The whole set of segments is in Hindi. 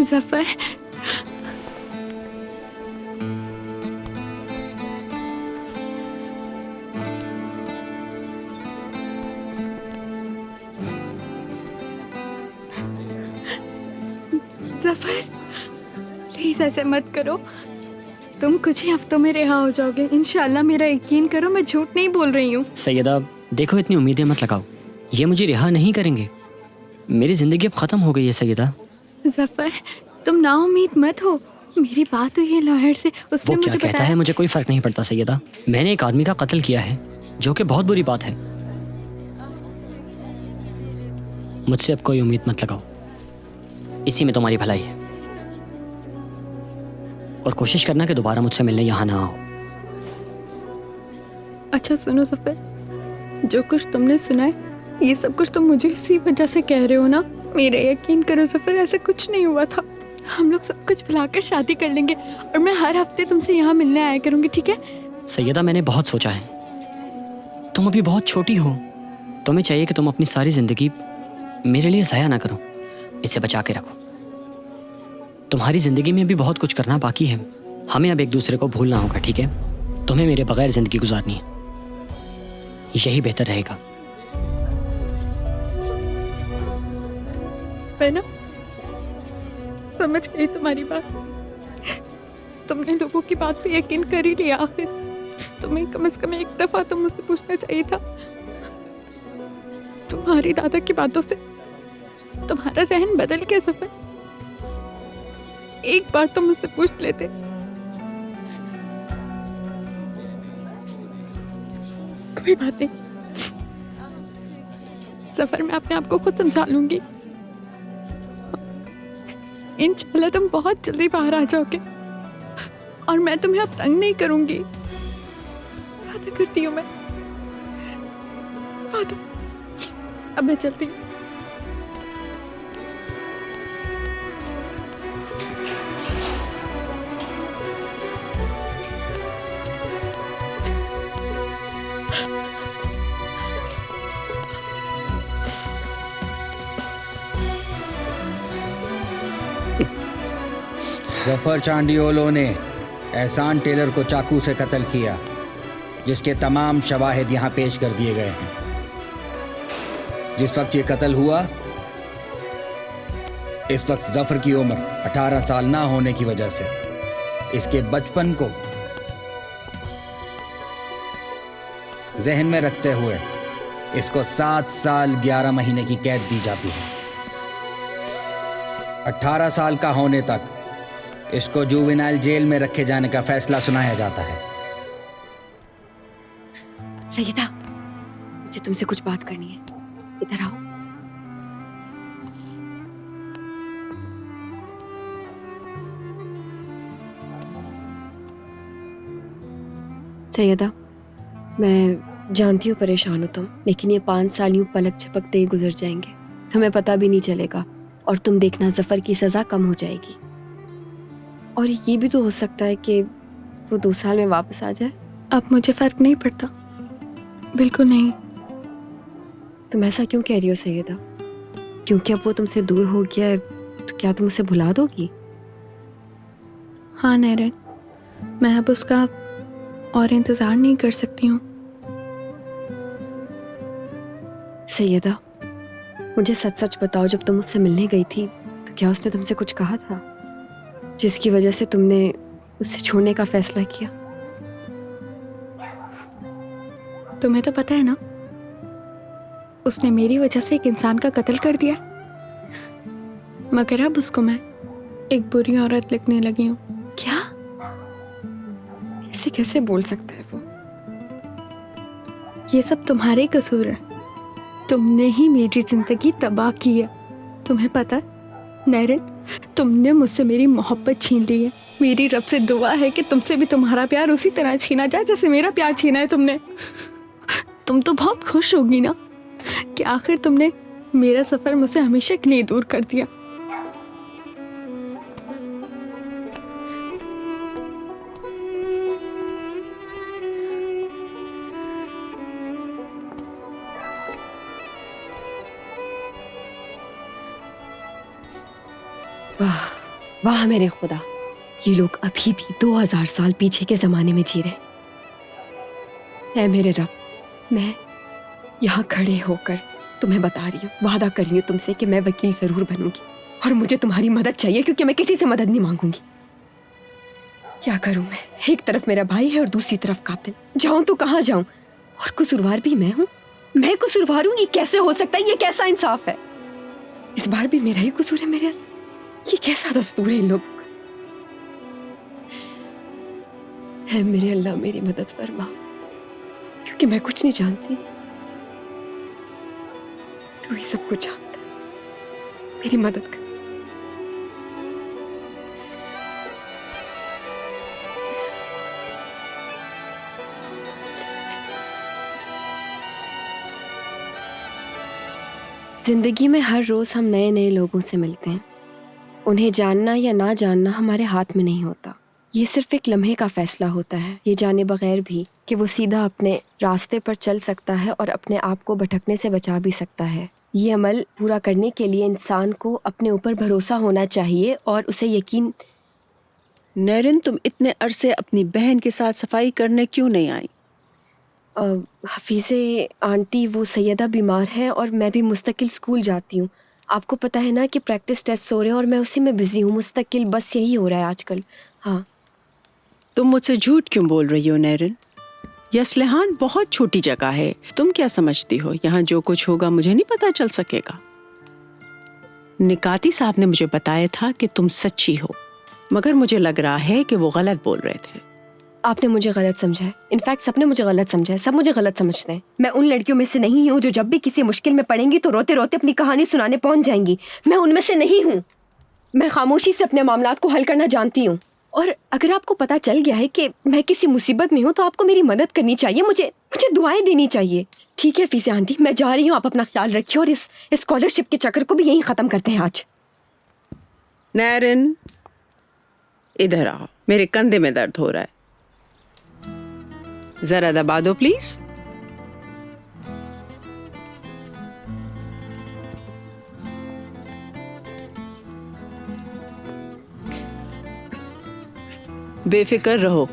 जफर, जफर प्लीज ऐसे मत करो। तुम कुछ ही हफ्तों में रिहा हो जाओगे इंशाल्लाह, मेरा यकीन करो, मैं झूठ नहीं बोल रही हूँ। सैयदा देखो, इतनी उम्मीदें मत लगाओ, ये मुझे रिहा नहीं करेंगे। मेरी जिंदगी अब खत्म हो गई है सैयदा। जफर तुम नाउम्मीद मत हो, मेरी बात हुई है लॉयर से, उसने वो क्या मुझे कहता बताया है मुझे कोई फर्क नहीं पड़ता सैयदा। मैंने एक आदमी का कत्ल किया है जो कि बहुत बुरी बात है। मुझसे अब कोई उम्मीद मत लगाओ, इसी में तुम्हारी भलाई है। और कोशिश करना कि दोबारा मुझसे मिलने यहाँ ना आओ। अच्छा सुनो जफर, जो कुछ तुमने सुना है ये सब कुछ तुम मुझे इसी वजह से कह रहे हो ना? मेरा यकीन करो जफर, ऐसा कुछ नहीं हुआ था। हम लोग सब कुछ भुलाकर शादी कर लेंगे और मैं हर हफ्ते तुमसे यहाँ मिलने आया करूंगी, ठीक है? सैयदा मैंने बहुत सोचा है, तुम अभी बहुत छोटी हो, तुम्हें चाहिए कि तुम अपनी सारी जिंदगी मेरे लिए ज़ाया ना करो, इसे बचा के रखो। तुम्हारी जिंदगी में भी बहुत कुछ करना बाकी है, हमें अब एक दूसरे को भूलना होगा, ठीक है? तुम्हें मेरे बगैर जिंदगी गुजारनी है, यही बेहतर रहेगा। मैं ना समझ गई तुम्हारी बात, तुमने लोगों की बात पे यकीन कर ही लिया। आखिर तुम्हें कम से कम एक दफा तो मुझसे पूछना चाहिए था। तुम्हारी दादा की बातों से तुम्हारा जहन बदल गया सफर, एक बार तो मुझसे पूछ लेते। कोई बात नहीं सफर, मैं अपने आप को खुद समझा लूंगी। इंशाल्लाह तुम बहुत जल्दी बाहर आ जाओगे और मैं तुम्हें अब तंग नहीं करूंगी, वादा करती हूँ मैं, वादा। अब मैं चलती हूँ। जफर चांडियोलो ने एहसान टेलर को चाकू से कत्ल किया, जिसके तमाम शवाहिद यहाँ पेश कर दिए गए हैं। जिस वक्त ये कत्ल हुआ इस वक्त जफर की उम्र 18 साल ना होने की वजह से इसके बचपन को जहन में रखते हुए इसको 7 साल 11 महीने की कैद दी जाती है। 18 साल का होने तक इसको जुवेनाइल जेल में रखे जाने का फैसला सुनाया जाता है। सैयदा, मुझे तुमसे कुछ बात करनी है, इधर आओ। सैयदा, मैं जानती हूँ परेशान हो तुम, लेकिन ये 5 साल यूं पलक झपकते ही गुजर जाएंगे, तुम्हें पता भी नहीं चलेगा और तुम देखना जफर की सजा कम हो जाएगी। और ये भी तो हो सकता है कि वो 2 साल में वापस आ जाए। अब मुझे फर्क नहीं पड़ता, बिल्कुल नहीं। तुम ऐसा क्यों कह रही हो सैयदा? क्योंकि अब वो तुमसे दूर हो गया है तो क्या तुम उसे भुला दोगी? हाँ नैरन, मैं अब उसका और इंतजार नहीं कर सकती हूँ। सैयदा, मुझे सच सच बताओ, जब तुम मुझसे मिलने गई थी तो क्या उसने तुमसे कुछ कहा था जिसकी वजह से तुमने उससे छोड़ने का फैसला किया? तुम्हें तो पता है ना, उसने मेरी वजह से एक इंसान का कत्ल कर दिया, मगर अब उसको मैं एक बुरी औरत लिखने लगी हूँ। क्या? ऐसे कैसे बोल सकता है वो? ये सब तुम्हारे कसूर है, तुमने ही मेरी जिंदगी तबाह की है। तुम्हें पता है नैरन, तुमने मुझसे मेरी मोहब्बत छीन ली है। मेरी रब से दुआ है कि तुमसे भी तुम्हारा प्यार उसी तरह छीना जाए जैसे मेरा प्यार छीना है तुमने। तुम तो बहुत खुश होगी ना कि आखिर तुमने मेरा सफर मुझसे हमेशा के लिए दूर कर दिया। वाह, वाह मेरे खुदा, ये लोग अभी भी 2000 साल पीछे के जमाने में जी रहे। ऐ मेरे रब, मैं यहाँ खड़े होकर तुम्हें बता रही हूँ, वादा कर रही हूँ तुमसे कि मैं वकील जरूर बनूंगी और मुझे तुम्हारी मदद चाहिए, क्योंकि मैं किसी से मदद नहीं मांगूंगी। क्या करूं मैं? एक तरफ मेरा भाई है और दूसरी तरफ कातिल। जाऊं तो कहाँ जाऊं? और कसूरवार भी मैं हूँ। मैं कसूरवार हूँ? ये कैसे हो सकता है? ये कैसा इंसाफ है? इस बार भी मेरा ही कसूर है मेरे अल्लाह। ये कैसा दस्तूर है इन लोगों का? है मेरे अल्लाह, मेरी मदद फरमा, क्योंकि मैं कुछ नहीं जानती, तू ही सब कुछ जानता है। मेरी मदद कर। जिंदगी में हर रोज हम नए नए लोगों से मिलते हैं। उन्हें जानना या ना जानना हमारे हाथ में नहीं होता। ये सिर्फ एक लम्हे का फैसला होता है, ये जाने बगैर भी कि वो सीधा अपने रास्ते पर चल सकता है और अपने आप को भटकने से बचा भी सकता है। ये अमल पूरा करने के लिए इंसान को अपने ऊपर भरोसा होना चाहिए और उसे यकीन। नैरिन, तुम इतने अरसे अपनी बहन के साथ सफाई करने क्यों नहीं आई? हफीज़े आंटी, वो सैयदा बीमार है और मैं भी मुस्तकिल स्कूल जाती हूँ। आपको पता है ना कि प्रैक्टिस टेस्ट हो रहे हैं और मैं उसी में बिजी हूँ। मुस्तकिल बस यही हो रहा है आजकल। हाँ। तुम मुझसे झूठ क्यों बोल रही हो नैरिन? यसलहान बहुत छोटी जगह है। तुम क्या समझती हो यहाँ जो कुछ होगा मुझे नहीं पता चल सकेगा? निकाती साहब ने मुझे बताया था कि तुम सच्ची हो, मगर मुझे लग रहा है कि वो गलत बोल रहे थे। आपने मुझे गलत समझा है। इनफैक्ट सबने मुझे गलत समझा है। सब मुझे गलत समझते हैं। मैं उन लड़कियों में से नहीं हूँ जो जब भी किसी मुश्किल में पड़ेंगी तो रोते रोते अपनी कहानी सुनाने पहुंच जाएंगी। मैं उनमें से नहीं हूँ। मैं खामोशी से अपने मामलात को हल करना जानती हूँ। और अगर आपको पता चल गया है कि मैं किसी मुसीबत में हूँ तो आपको मेरी मदद करनी चाहिए, मुझे दुआएं देनी चाहिए। ठीक है फीसे आंटी, मैं जा रही हूँ। आप अपना ख्याल रखिए और इस स्कॉलरशिप के चक्कर को भी यहीं खत्म करते हैं आज। नैरिन, इधर आओ, मेरे कंधे में दर्द हो रहा है, जरा दबा दो प्लीज। बेफिक्र रहो,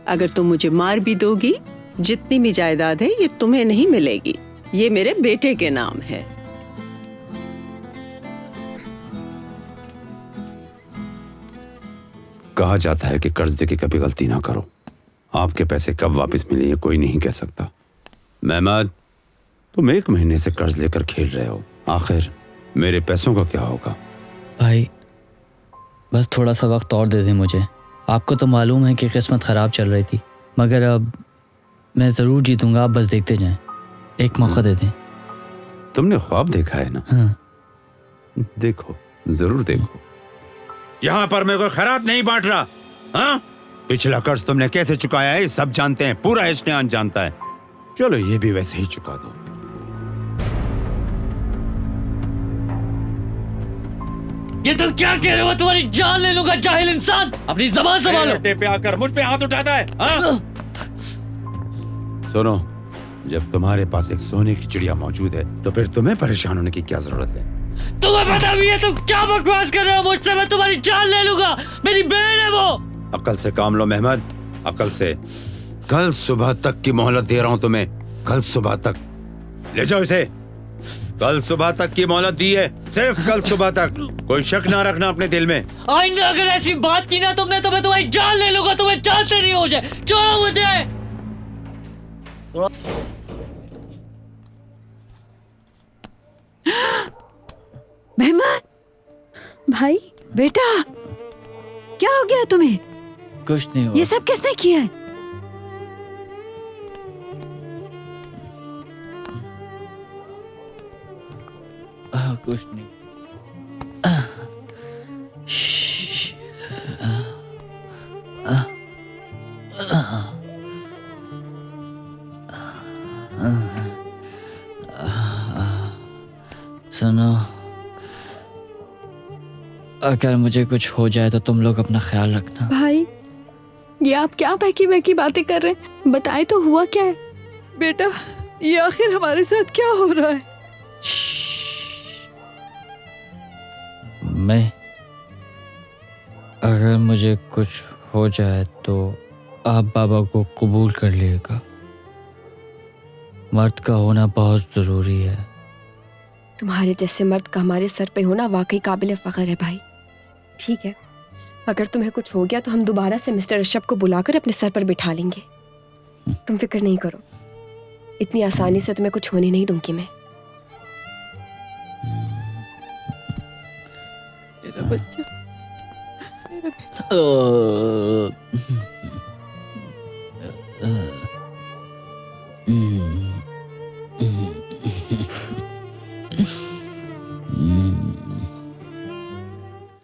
अगर तुम मुझे मार भी दोगी, जितनी भी जायदाद है ये तुम्हें नहीं मिलेगी, ये मेरे बेटे के नाम है। कहा जाता है कि कर्ज दे के कभी गलती ना करो। आपके पैसे कब वापस मिले ये कोई नहीं कह सकता। मेहमद, तुम 1 महीने से कर्ज लेकर खेल रहे हो, आखिर मेरे पैसों का क्या होगा? भाई बस थोड़ा सा वक्त और दे दें मुझे। आपको तो मालूम है कि किस्मत ख़राब चल रही थी, मगर अब मैं ज़रूर जीतूंगा। आप बस देखते जाएं, एक मौका दे दें। तुमने ख्वाब देखा है ना? हाँ। देखो, जरूर देखो। यहाँ पर मैं कोई खैरात नहीं बांट रहा। हाँ, पिछला कर्ज तुमने कैसे चुकाया है सब जानते हैं, पूरा इश्तिहान जानता है। चलो ये भी वैसे ही चुका दो। ये तुम क्या कह रहे हो? तुम्हारी जान ले लूंगा जाहिल इंसान। अपनी ज़बान संभालो। अड्डे पे आकर मुझ पे हाथ उठाता है। हाँ? सुनो, जब तुम्हारे पास एक सोने की चिड़िया मौजूद है तो फिर तुम्हें परेशान होने की क्या जरूरत है? तुम्हें पता भी है तुम क्या बकवास कर रहे हो मुझसे? मैं तुम्हारी जान ले लूंगा, मेरी बहन है वो। अकल से काम लो मेहमद, अकल से। कल सुबह तक की मोहलत दे रहा हूं तुम्हें, कल सुबह तक। ले जाओ इसे, कल सुबह तक की मोहलत दी है, सिर्फ कल सुबह तक। कोई शक ना रखना अपने दिल में। आइंदा अगर ऐसी बात की ना तुमने तो मैं तुम्हारी जान ले लूंगा। तुम्हें जान से नहीं हो जाए। छोड़ो मुझे। मेहमद, भाई, बेटा, क्या हो गया तुम्हें? कुछ नहीं हुआ। ये सब किसने किया है? कुछ नहीं। सुनो, अगर मुझे कुछ हो जाए तो तुम लोग अपना ख्याल रखना। भाई, ये आप क्या बहकी बहकी बातें कर रहे हैं? बताए तो हुआ क्या है? बेटा, ये आखिर हमारे साथ क्या हो रहा है? अगर मुझे कुछ हो जाए तो आप बाबा को कबूल कर लीजिएगा। मर्द का होना बहुत ज़रूरी है। तुम्हारे जैसे मर्द का हमारे सर पे होना वाकई काबिल फ़ख्र है भाई। ठीक है, अगर तुम्हें कुछ हो गया तो हम दोबारा से मिस्टर ऋषभ को बुलाकर अपने सर पर बिठा लेंगे। तुम फिक्र नहीं करो, इतनी आसानी से तुम्हें कुछ होने नहीं दूंगी मैं। मेरा बच्चा, मेरा अ,